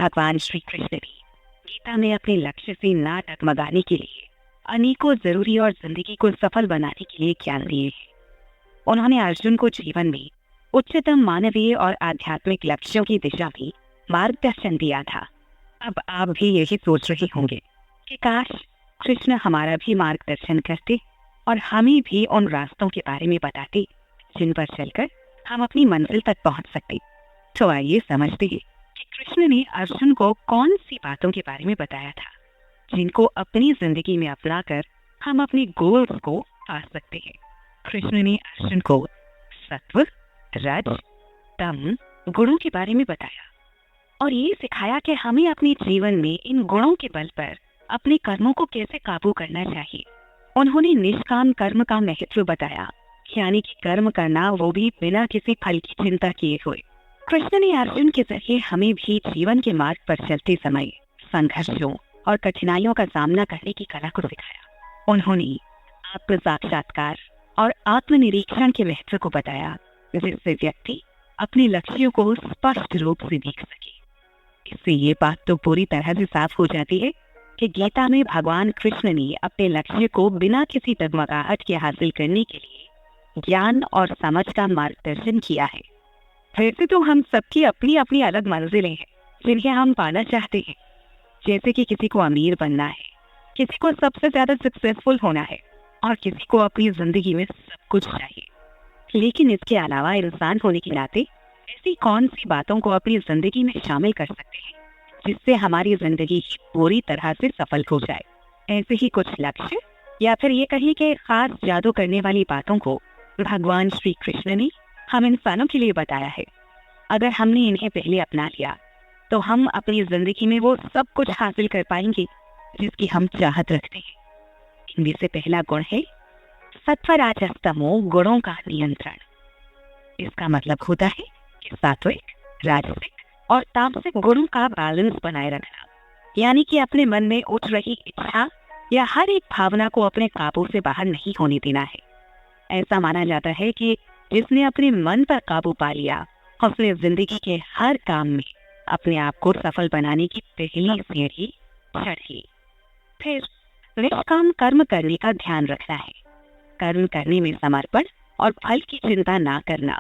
भगवान श्री कृष्ण भी गीता में अपने लक्ष्य से ना डगमगाने के लिए अनेकों जरूरी और जिंदगी को सफल बनाने के लिए ज्ञान दिए हैं। उन्होंने अर्जुन को जीवन में उच्चतम मानवीय और आध्यात्मिक लक्ष्यों की दिशा में मार्गदर्शन दिया था। अब आप भी यही सोच रहे होंगे कि काश कृष्ण हमारा भी मार्गदर्शन करते और हमें भी उन रास्तों के बारे में बताते जिन पर चलकर हम अपनी मंजिल तक पहुंच सकते। तो आइए समझते हैं कि कृष्ण ने अर्जुन को कौन सी बातों के बारे में बताया था जिनको अपनी जिंदगी में अपनाकर हम अपने गोल्स को पा सकते हैं। कृष्ण ने अर्जुन को सत्व, रज, तम गुणों के बारे में बताया और ये सिखाया कि हमें अपने जीवन में इन गुणों के बल पर अपने कर्मों को कैसे काबू करना चाहिए। उन्होंने निष्काम कर्म का महत्व बताया, यानी कि कर्म करना वो भी बिना किसी फल की चिंता किए हुए। कृष्ण ने अर्जुन के जरिए हमें भी जीवन के मार्ग पर चलते समय संघर्षों और कठिनाइयों का सामना करने की कला को सिखाया। उन्होंने आत्म साक्षात्कार और आत्मनिरीक्षण के महत्व को बताया, जिससे व्यक्ति अपने लक्ष्यों को स्पष्ट रूप से देख सके। इससे ये बात तो पूरी तरह से साफ हो जाती है कि गीता में भगवान कृष्ण ने अपने लक्ष्य को बिना किसी डगमगाहट के हासिल करने के लिए ज्ञान और समझ का मार्गदर्शन किया है। वैसे तो हम सबकी अपनी अपनी अलग मंजिलें हैं जिन्हें हम पाना चाहते हैं, जैसे कि किसी को अमीर बनना है, किसी को सबसे ज्यादा सक्सेसफुल होना है और किसी को अपनी जिंदगी में सब कुछ चाहिए। लेकिन इसके अलावा इंसान होने के नाते ऐसी कौन सी बातों को अपनी जिंदगी में शामिल कर सकते हैं जिससे हमारी जिंदगी पूरी तरह से सफल हो जाए। ऐसे ही कुछ लक्ष्य या फिर ये कहिए कि खास जादू करने वाली बातों को भगवान श्री कृष्ण ने हम इंसानों के लिए बताया है। अगर हमने इन्हें पहले अपना लिया तो हम अपनी जिंदगी में वो सब कुछ हासिल कर पाएंगे जिसकी हम चाहत रखते हैं। इनमें से पहला गुण है सत्व, राजस, तमो गुणों का नियंत्रण। इसका मतलब होता है कि सात्विक, राजसिक और तामसिक गुणों का बैलेंस बनाए रखना, यानी कि अपने मन में उठ रही इच्छा या हर एक भावना को अपने काबू से बाहर नहीं होने देना है। ऐसा माना जाता है कि जिसने अपने मन पर काबू पा लिया उसने जिंदगी के हर काम में अपने आप को सफल बनाने की पहली सीढ़ी चढ़ ली। फिर निष्काम कर्म करने का ध्यान रखना है। कर्म करने में समर्पण और फल की चिंता ना करना,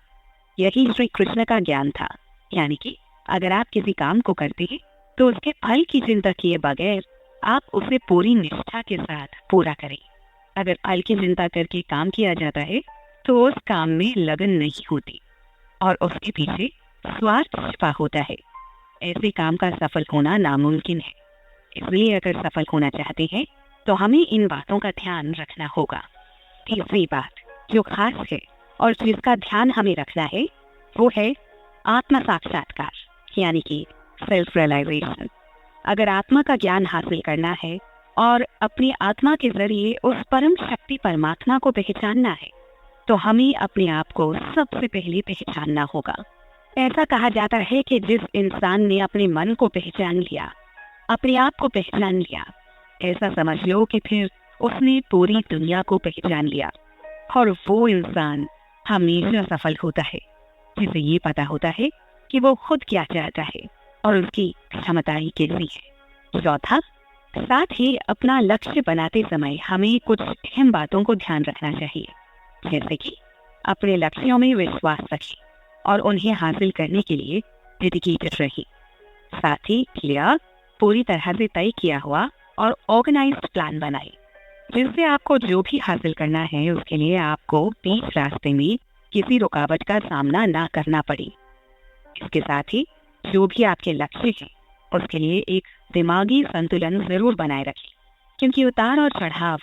यही श्री कृष्ण का ज्ञान था। यानी कि अगर आप किसी काम को करते हैं तो उसके फल की चिंता किए बगैर आप उसे पूरी निष्ठा के साथ पूरा करें। अगर फल की चिंता करके काम किया जाता है तो उस काम में लगन नहीं होती और उसके पीछे स्वार्थ छिपा होता है। ऐसे काम का सफल होना नामुमकिन है। इसलिए अगर सफल होना चाहते हैं तो हमें इन बातों का ध्यान रखना होगा। तीसरी बात जो खास है और जिसका ध्यान हमें रखना है वो है आत्म साक्षात्कार, यानी कि सेल्फ रियलाइजेशन। अगर आत्मा का ज्ञान हासिल करना है और अपनी आत्मा के जरिए उस परम शक्ति परमात्मा को पहचानना है तो हमें अपने आप को सबसे पहले पहचानना होगा। ऐसा कहा जाता है कि जिस इंसान ने अपने मन को पहचान लिया, अपने आप को पहचान लिया, ऐसा समझ लो कि फिर उसने पूरी दुनिया को पहचान लिया और वो इंसान हमेशा सफल होता है, जिसे ये पता होता है कि वो खुद क्या चाहता है और उसकी क्षमताएं कैसी है। चौथा, साथ ही अपना लक्ष्य बनाते समय हमें कुछ अहम बातों को ध्यान रखना चाहिए, जैसे कि अपने लक्ष्यों में विश्वास रखें और उन्हें हासिल करने के लिए डेडिकेटेड रहें। साथ ही क्लियर, पूरी तरह से तय किया हुआ और ऑर्गेनाइज्ड प्लान बनाएं, जिससे आपको जो भी हासिल करना है उसके लिए आपको बीच रास्ते में किसी रुकावट का सामना ना करना पड़े। इसके साथ ही जो भी आपके लक्ष्य हैं उसके लिए एक दिमागी संतुलन जरूर बनाए रखें, क्योंकि उतार और चढ़ाव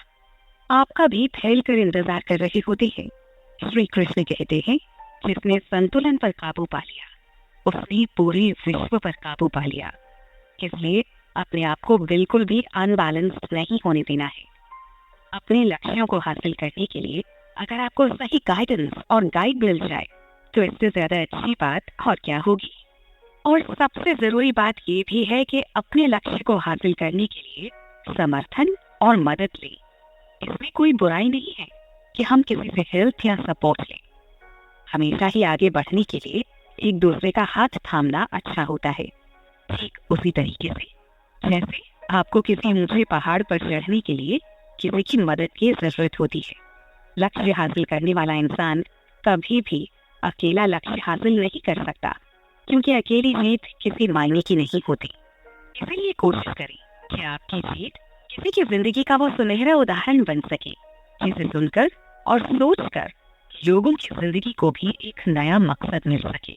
आपका भी फैल कर इंतजार कर रहे होते हैं। श्री कृष्ण कहते हैं जिसने संतुलन पर काबू पा लिया उसने पूरे विश्व पर काबू पा लिया। इसलिए अपने आप को बिल्कुल भी अनबैलेंस्ड नहीं होने देना है। अपने लक्ष्यों को हासिल करने के लिए अगर आपको सही गाइडेंस और गाइड मिल जाए तो इससे ज्यादा अच्छी बात और क्या होगी। और सबसे जरूरी बात ये भी है कि अपने लक्ष्य को हासिल करने के लिए समर्थन और मदद लें। इसमें कोई बुराई नहीं है कि हम किसी से हेल्प या सपोर्ट लें। हमेशा ही आगे बढ़ने के लिए एक दूसरे का हाथ थामना अच्छा होता है। ठीक उसी तरीके से जैसे आपको किसी ऊंचे पहाड़ पर चढ़ने के लिए किसी की मदद की जरूरत होती है। लक्ष्य हासिल करने वाला इंसान कभी भी अकेला लक्ष्य हासिल नहीं कर सकता, क्योंकि अकेली जीत किसी मायने की नहीं होती। इसीलिए कोशिश करें कि आपकी जीत किसी की जिंदगी का वो सुनहरा उदाहरण बन सके, जिसे सुनकर और सोचकर लोगों की जिंदगी को भी एक नया मकसद मिल सके।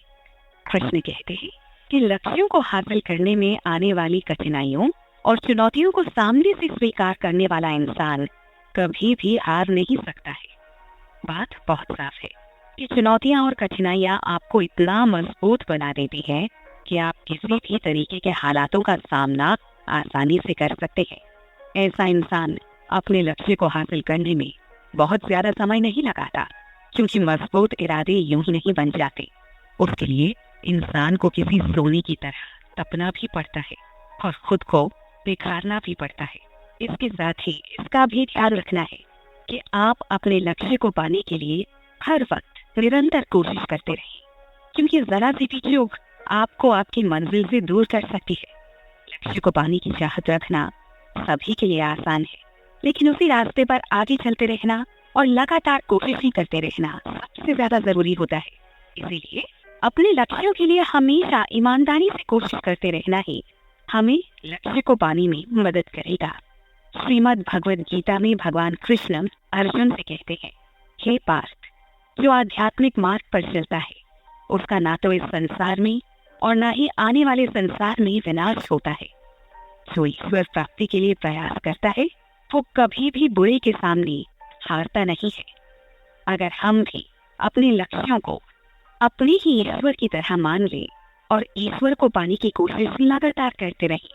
कृष्ण कहते हैं कि लक्ष्यों को हासिल करने में आने वाली कठिनाइयों और चुनौतियों को सामने से स्वीकार करने वाला इंसान कभी भी हार नहीं सकता है। बात बहुत साफ है कि चुनौतियां और कठिनाइयां आपको इतना मजबूत बना देती है कि आप किसी भी तरीके के हालातों का सामना आसानी से कर सकते हैं। ऐसा इंसान अपने लक्ष्य को हासिल करने में बहुत ज्यादा समय नहीं लगाता, क्योंकि मजबूत इरादे यूं ही नहीं बन जाते। उसके लिए इंसान को किसी सोने की तरह तपना भी पड़ता है और खुद को बेखारना भी पड़ता है। इसके साथ ही इसका भी ध्यान रखना है कि आप अपने लक्ष्य को पाने के लिए हर वक्त निरंतर कोशिश करते रहें, क्योंकि जरा सी भी चूक आपको आपकी मंजिल से दूर कर सकती है। लक्ष्य को पाने की चाहत रखना सभी के लिए आसान है, लेकिन उसी रास्ते पर आगे चलते रहना और लगातार कोशिश करते रहना सबसे ज्यादा जरूरी होता है। इसीलिए अपने लक्ष्यों के लिए हमेशा ईमानदारी से कोशिश करते रहना ही हमें लक्ष्य को पाने में मदद करेगा। श्रीमद् भगवद गीता में भगवान कृष्ण अर्जुन से कहते हैं, हे पार्थ, जो आध्यात्मिक मार्ग पर चलता है उसका ना तो इस संसार में और ना ही आने वाले संसार में विनाश होता है। जो ईश्वर प्राप्ति के लिए प्रयास करता है वो कभी भी बुरे के सामने हारता नहीं है। अगर हम भी अपने लक्ष्यों को अपने ही ईश्वर की तरह मान लें और ईश्वर को पाने की कोशिश लगातार करते रहें,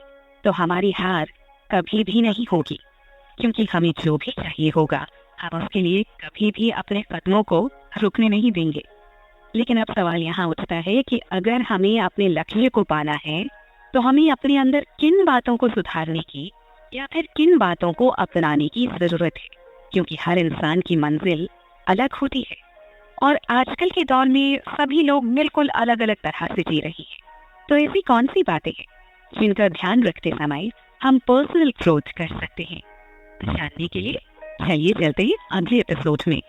तो हमारी हार कभी भी नहीं होगी, क्योंकि हमें जो भी चाहिए होगा हम उसके लिए कभी भी अपने कदमों को रुकने नहीं देंगे। लेकिन अब सवाल यहाँ उठता है कि अगर हमें अपने लक्ष्य को पाना है तो हमें अपने अंदर किन बातों को सुधारने की या फिर किन बातों को अपनाने की जरूरत है, क्योंकि हर इंसान की मंजिल अलग होती है और आजकल के दौर में सभी लोग बिल्कुल अलग अलग तरह से जी रही हैं। तो ऐसी कौन सी बातें हैं जिनका ध्यान रखते समय हम पर्सनल ग्रोथ कर सकते हैं? जानने के लिए चलिए चलते हैं अगले एपिसोड में।